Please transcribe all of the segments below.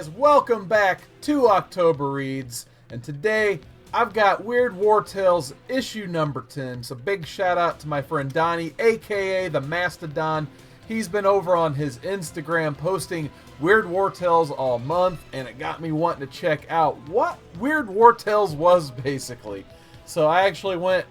guys, welcome back to October Reads, and today I've got Weird War Tales issue number 10. So big shout out to my friend Donnie, aka the Mastodon. He's been over on his Instagram posting Weird War Tales all month, and it got me wanting to check out what Weird War Tales was basically. So I actually went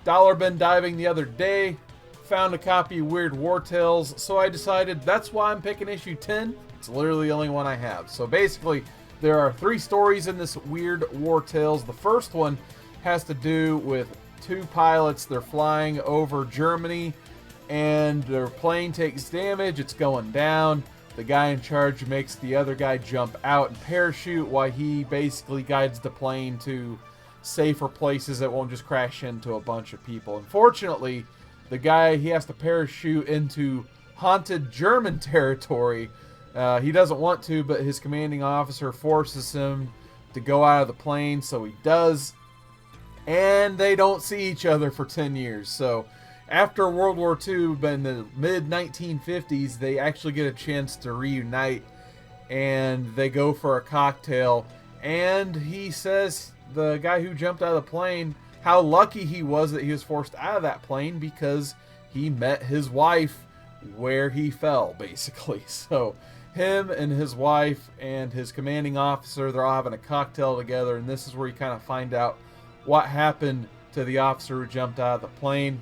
dollar bin diving the other day, found a copy of Weird War Tales, so I decided that's why I'm picking issue 10. It's literally the only one I have. So basically, there are 3 stories in this Weird War Tales. The first one has to do with 2 pilots. They're flying over Germany, and their plane takes damage. It's going down. The guy in charge makes the other guy jump out and parachute while he basically guides the plane to safer places that won't just crash into a bunch of people. Unfortunately, the guy, he has to parachute into haunted German territory. He doesn't want to, but his commanding officer forces him to go out of the plane, so he does. And they don't see each other for 10 years. So after World War II, but in the mid-1950s, they actually get a chance to reunite, and they go for a cocktail. And he says, the guy who jumped out of the plane, how lucky he was that he was forced out of that plane because he met his wife where he fell, basically. So him and his wife and his commanding officer, they're all having a cocktail together, and this is where you kind of find out what happened to the officer who jumped out of the plane.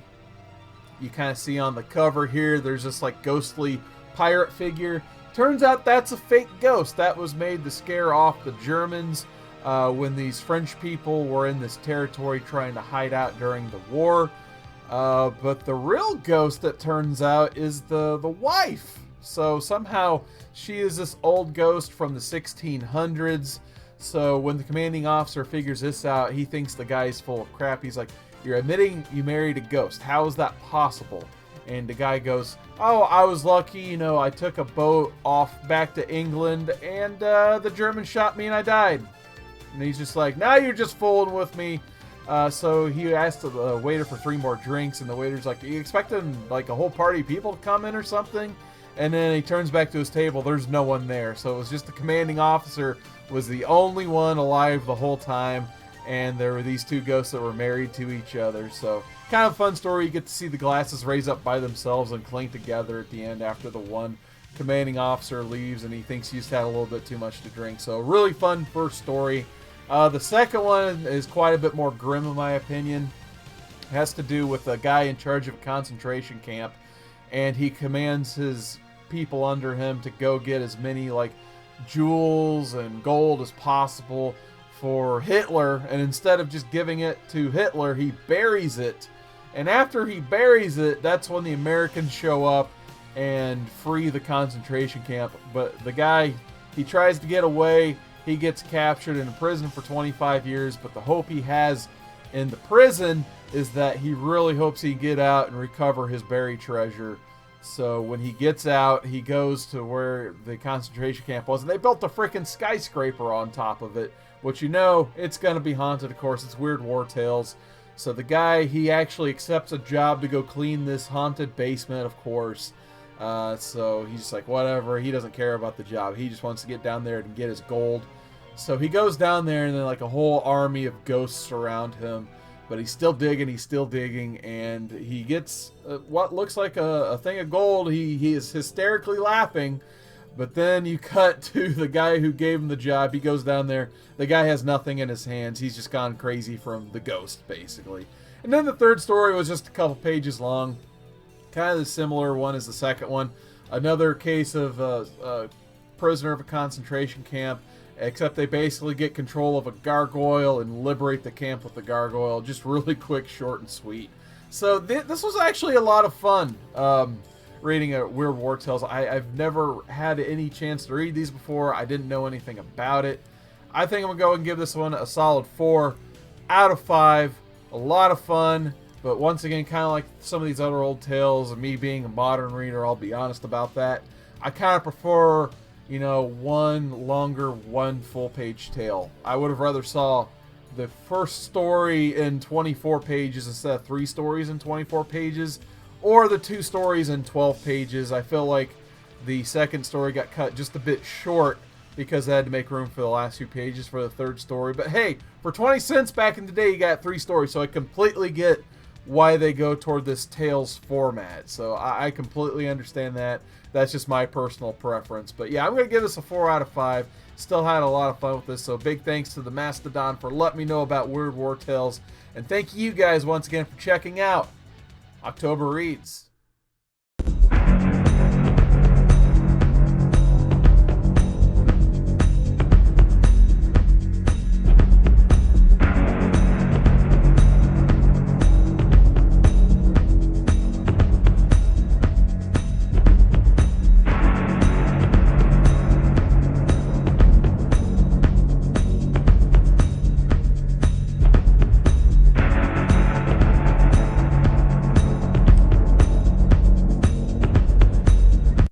You kind of see on the cover here, there's this like ghostly pirate figure. Turns out that's a fake ghost. That was made to scare off the Germans when these French people were in this territory trying to hide out during the war. But the real ghost, that turns out, is the wife. So somehow she is this old ghost from the 1600s. So when the commanding officer figures this out, he thinks the guy's full of crap. He's like, "You're admitting you married a ghost. How is that possible?" And the guy goes, "Oh, I was lucky. You know, I took a boat off back to England, and the Germans shot me and I died." And he's just like, "Now you're just fooling with me." So he asked the waiter for 3 more drinks, and the waiter's like, "Are you expecting like a whole party of people to come in or something?" And then he turns back to his table. There's no one there. So it was just the commanding officer was the only one alive the whole time. And there were these 2 ghosts that were married to each other. So kind of a fun story. You get to see the glasses raise up by themselves and clink together at the end after the one commanding officer leaves and he thinks he's had a little bit too much to drink. So really fun first story. The second one is quite a bit more grim in my opinion. It has to do with a guy in charge of a concentration camp, and he commands his people under him to go get as many like jewels and gold as possible for Hitler, and instead of just giving it to Hitler, he buries it. And after he buries it, that's when the Americans show up and free the concentration camp. But the guy, he tries to get away. He gets captured and in prison for 25 years, but the hope he has in the prison is that he really hopes he can get out and recover his buried treasure. So when he gets out, he goes to where the concentration camp was, and they built a freaking skyscraper on top of it, which, you know, it's going to be haunted, of course. It's Weird War Tales. So the guy, he actually accepts a job to go clean this haunted basement, of course. So he's just like, whatever. He doesn't care about the job. He just wants to get down there and get his gold. So he goes down there, and then like a whole army of ghosts surround him. But he's still digging, and he gets what looks like a thing of gold. He is hysterically laughing. But then you cut to the guy who gave him the job. He goes down there. The guy has nothing in his hands. He's just gone crazy from the ghost, basically. And then the third story was just a couple pages long. Kind of the similar one as the second one. Another case of a prisoner of a concentration camp, except they basically get control of a gargoyle and liberate the camp with the gargoyle. Just really quick, short, and sweet. So this was actually a lot of fun. Reading a Weird War Tales. I've never had any chance to read these before. I didn't know anything about it. I think I'm going to go and give this one a solid 4 out of 5. A lot of fun, but once again, kind of like some of these other old tales, and me being a modern reader, I'll be honest about that. I kind of prefer, you know, one longer, one full-page tale. I would have rather saw the first story in 24 pages instead of 3 stories in 24 pages. Or the 2 stories in 12 pages. I feel like the second story got cut just a bit short because I had to make room for the last few pages for the third story. But hey, for 20 cents back in the day, you got 3 stories. So I completely get why they go toward this Tales format. So I completely understand that. That's just my personal preference. But yeah, I'm going to give this a 4 out of 5. Still had a lot of fun with this. So big thanks to the Mastodon for letting me know about Weird War Tales. And thank you guys once again for checking out October Reads.